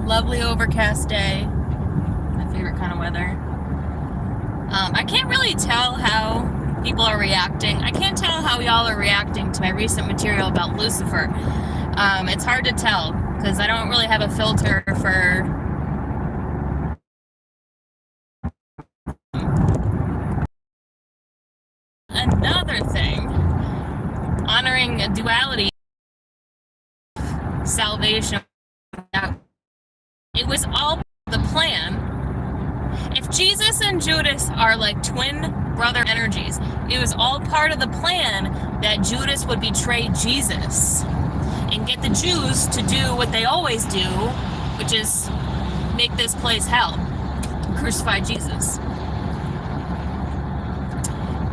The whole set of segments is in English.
Lovely overcast day. My favorite kind of weather. I can't really tell how people are reacting. I can't tell how y'all are reacting to my recent material about Lucifer. It's hard to tell because I don't really have a filter for another thing. Honoring a duality, salvation. It was all the plan. If Jesus and Judas are like twin brother energies, it was all part of the plan that Judas would betray Jesus and get the Jews to do what they always do, which is make this place hell, crucify Jesus.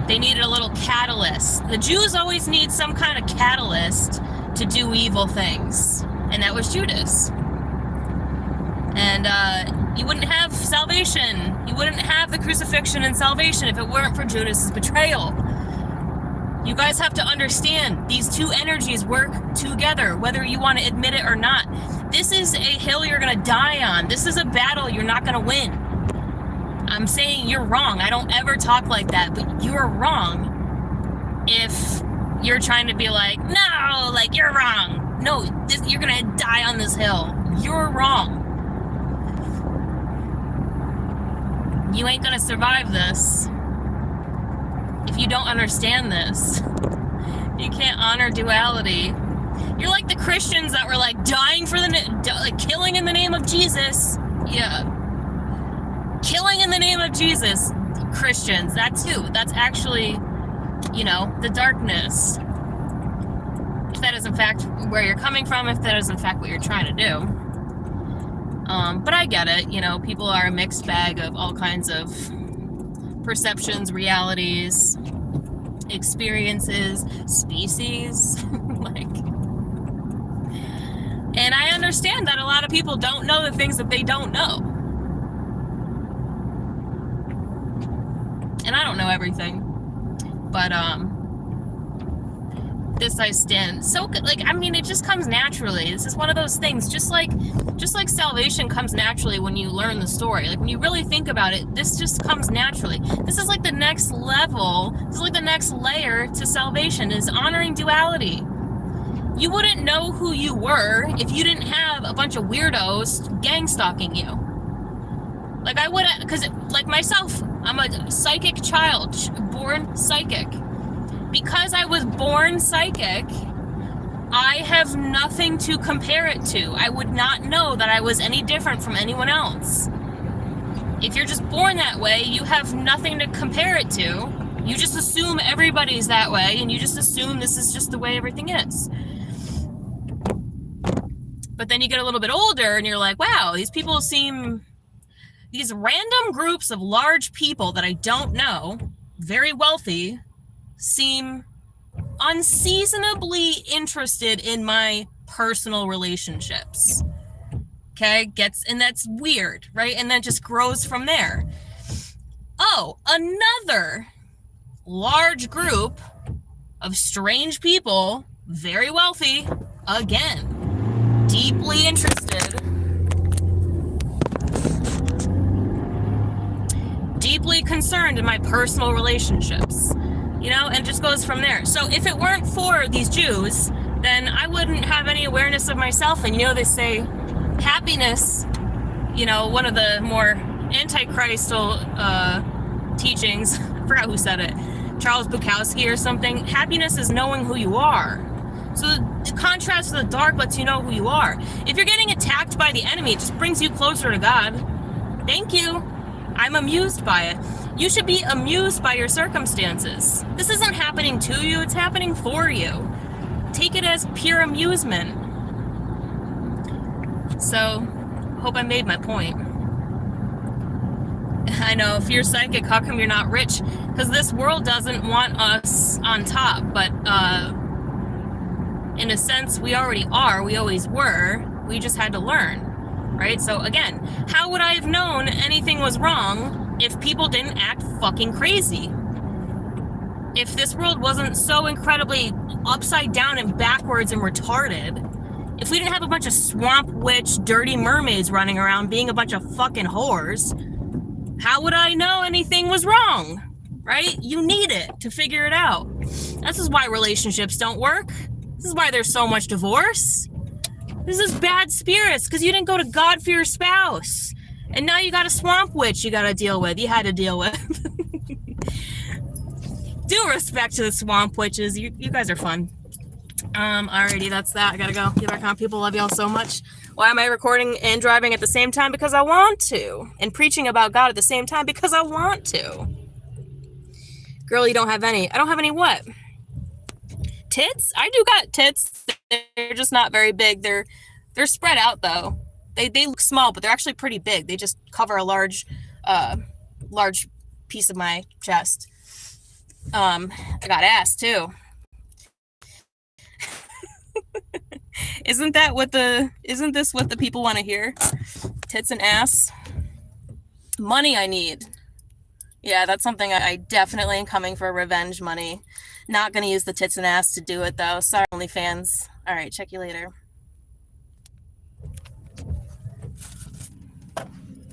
They needed a little catalyst. The Jews always need some kind of catalyst to do evil things, and that was Judas. And you wouldn't have salvation. You wouldn't have the crucifixion and salvation if it weren't for Judas's betrayal. You guys have to understand, these two energies work together, whether you want to admit it or not. This is a hill you're going to die on. This is a battle you're not going to win. I'm saying you're wrong. I don't ever talk like that, but you're wrong if you're trying to be like, no, like you're wrong. No, you're going to die on this hill. You're wrong. You ain't gonna survive this if you don't understand this. You can't honor duality. You're like the Christians that were like dying for like killing in the name of Jesus. Yeah, killing in the name of Jesus. Christians, that too. That's actually, you know, the darkness. If that is in fact where you're coming from, if that is in fact what you're trying to do. But I get it, you know, people are a mixed bag of all kinds of perceptions, realities, experiences, species, like, and I understand that a lot of people don't know the things that they don't know. And I don't know everything, but, this I stand. So, like, I mean, it just comes naturally. This is one of those things, just like salvation comes naturally when you learn the story. Like, when you really think about it, this just comes naturally. This is like the next level, this is like the next layer to salvation, is honoring duality. You wouldn't know who you were if you didn't have a bunch of weirdos gang stalking you. Like, I would, because, like myself, I'm a psychic child, born psychic. Because I was born psychic, I have nothing to compare it to. I would not know that I was any different from anyone else. If you're just born that way, you have nothing to compare it to. You just assume everybody's that way, and you just assume this is just the way everything is. But then you get a little bit older, and you're like, wow, these people seem... These random groups of large people that I don't know, very wealthy, seem unseasonably interested in my personal relationships. Okay, and that's weird, right? And then just grows from there. Oh, another large group of strange people, very wealthy, again, deeply interested, deeply concerned in my personal relationships. You know, and it just goes from there. So if it weren't for these Jews, then I wouldn't have any awareness of myself. And, you know, they say happiness, you know, one of the more antichrystal teachings, I forgot who said it, Charles Bukowski or something, happiness is knowing who you are. So the contrast to the dark lets you know who you are. If you're getting attacked by the enemy, it just brings you closer to God. Thank you. I'm amused by it. You should be amused by your circumstances. This isn't happening to you, it's happening for you. Take it as pure amusement. So, hope I made my point. I know, if you're psychic, how come you're not rich? Because this world doesn't want us on top, but in a sense, we already are, we always were, we just had to learn, right? So again, how would I have known anything was wrong if people didn't act fucking crazy? If this world wasn't so incredibly upside down and backwards and retarded, If we didn't have a bunch of swamp witch, dirty mermaids running around being a bunch of fucking whores, how would I know anything was wrong? Right? You need it to figure it out. This is why relationships don't work. This is why there's so much divorce. This is bad spirits, because you didn't go to God for your spouse. And now you got a swamp witch you got to deal with. You had to deal with. Due respect to the swamp witches. You guys are fun. Alrighty, that's that. I gotta go. Get back on. People love y'all so much. Why am I recording and driving at the same time? Because I want to. And preaching about God at the same time because I want to. Girl, you don't have any. I don't have any what? Tits? I do got tits. They're just not very big. They're spread out though. They look small, but they're actually pretty big. They just cover a large piece of my chest. I got ass too. Isn't this what the people want to hear? Tits and ass. Money I need. Yeah, that's something I definitely am coming for revenge money. Not gonna use the tits and ass to do it though. Sorry, OnlyFans. All right, check you later.